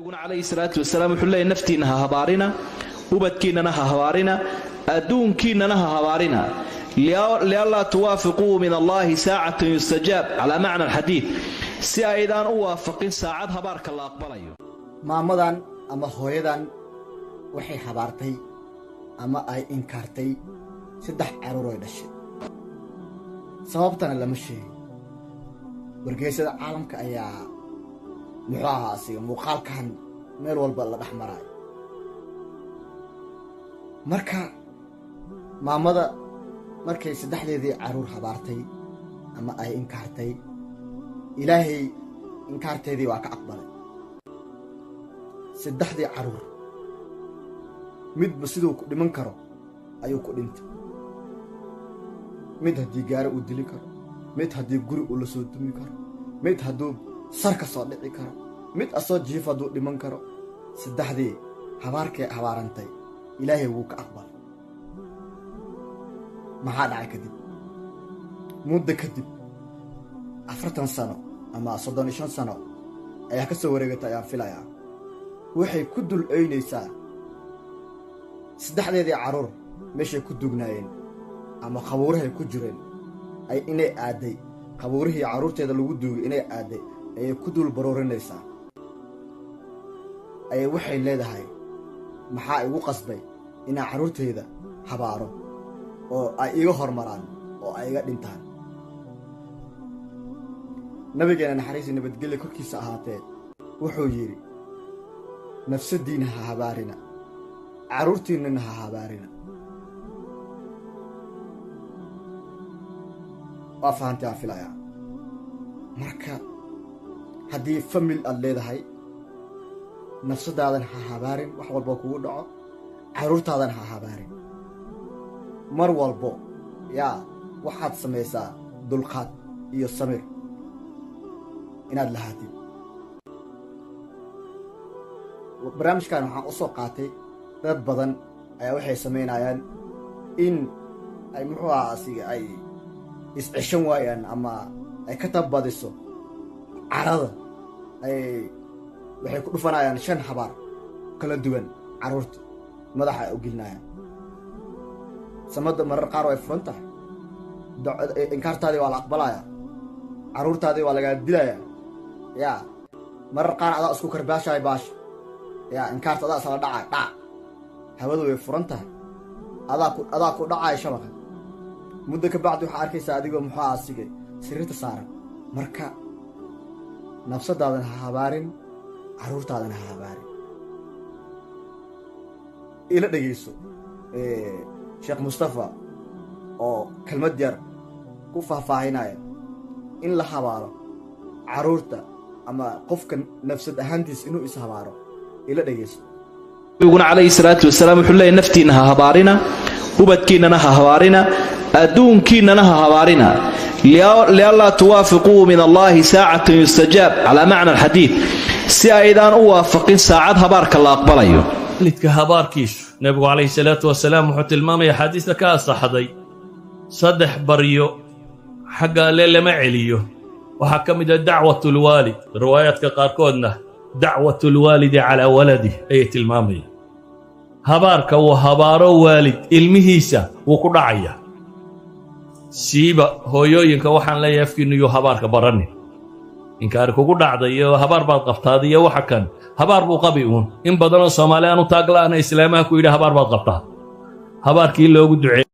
nabiguna calayhi salaatu wasalaam wuxuu leeyahay naftiina ha habaarina ubadkiinana ha habaarina adduunkiinana ha habaarina lialla tuwaafiquu min allahi saacatan yustajaab calaa macna alxadiid si aydaan u waafaqin saacad habaarka la aqbalayo. maamadan ama hooyadan waxay habaartay ama ay inkaartay 3 caruur oo dhashay sababtana lama sheegin. wargeysada caalamka ayaa muxuu ahaa asiga muuqaalkan meel walba la dhex maray. marka maamada markay 3deedii caruur habaartay ama ay inkaartay ilaahay inkaarteedii waa ka aqbalay. 3dii caruur midba sidoo ku dhiman karo ayuu ku dhintay. mid haddii gaari uu dili karo, mid haddii guri uu la soo dumi karo, mid hadduu sar ka soo dhici karo, mid asoo jiif hadduu dhiman karo. 3dii habaarkay habaarantay ilaahay wuu ka aqbalay. maxaa dhacay kadib? muddo kadib 40 sano ama 35 sano ayaa ka soo wareegatay ayaan filayaa. waxay ku dul eeynaysaa 3deedii caruur meeshay ku dugnaayeen ama qabuurahay ku jireen ay inay aaday qabuurihii caruurteeda lagu duugay inay aaday ayay ku dul baroorinaysaa. ay waxay leedahay maxaa igu qasbay inaan caruurteeda habaaro oo ay iga hormaraan oo ay iga dhintaan. nabigeena naxariis nabadgelyo korkiisa ahaatee wuxuu yidhi nafsadiina ha habaarina, caruurtiinana ha habaarina. waa fahantii aan filayaa. marka haddii famil aad leedahay nafsadaadan ha habaarin, wax walbo kugu dhaco caruurtaadan ha habaarin. mar walbo waxaad samaysaa dulqaad iyo samir inaad lahaatid. barnaamijkan waxaan u soo qaatay dad badan ayaa waxay samaynayaan in ay muxuu ahaa asiga ay isceshan waayaan ama ay ka tabbadiso carada. waxay ku dhufanayaan 5 habaar kala duwan caruurta madaxa ay u gelinayaan. samada marar qaar way furan tahay, inkaartaadii waa la aqbalayaa, caruurtaadii waa lagaa dilayaa. marar qaar adaa isku karbaashahay baasha inkaarta adaa isla dhacay dhac. hawadu way furan tahay, adaa ku dhacay shabaqa. muddo ka bacdi waxaa arkaysaa adigoo muxuu asigay sariirta saaran. marka nafsadaadan ha habaarin, caruurtaadan ha habaarin. ila dhegeyso sheekh mustafa oo kelmad yar ku faahfaahinaya in la habaaro caruurta ama qofka nafsad ahaantiis inuu is habaaro. ila dhegeyso. nabiguna calayhi salaatu wasalaam wuxuu leeyahay naftiina ha habaarina ubadkiinana ha habaarina adduunkiinana ha habaarina lialla tuwaafiquu min allahi saacatan yustajaab calaa macna alxadiid si aydaan u waafaqin saacad habaarka la aqbalayo. lidka habaarkiisu nabigu calayhi salaatu wasalaam wuxuu tilmaamaya xadiista ka asaxday 3 baryo xagga alle lama celiyo. waxaa ka mid ah dacwatulwaalid, riwaayaadka qaarkoodna dacwatulwaalidi calaa waladih ayay tilmaamayaan. habaarka uu habaaro waalid ilmihiisa wuu ku dhacaya. siiba hooyooyinka waxaan leeyahay afkiinnu yuu habaarka baranin. inkaari kugu dhacday iyo habaar baad qabtaad iyo waxa kan habaar buu qabi uun. in badanoo Soomaali aan u taagla'ana islaamaha ku yidhi habaar baad qabtaa. habaarkii loogu duceeyay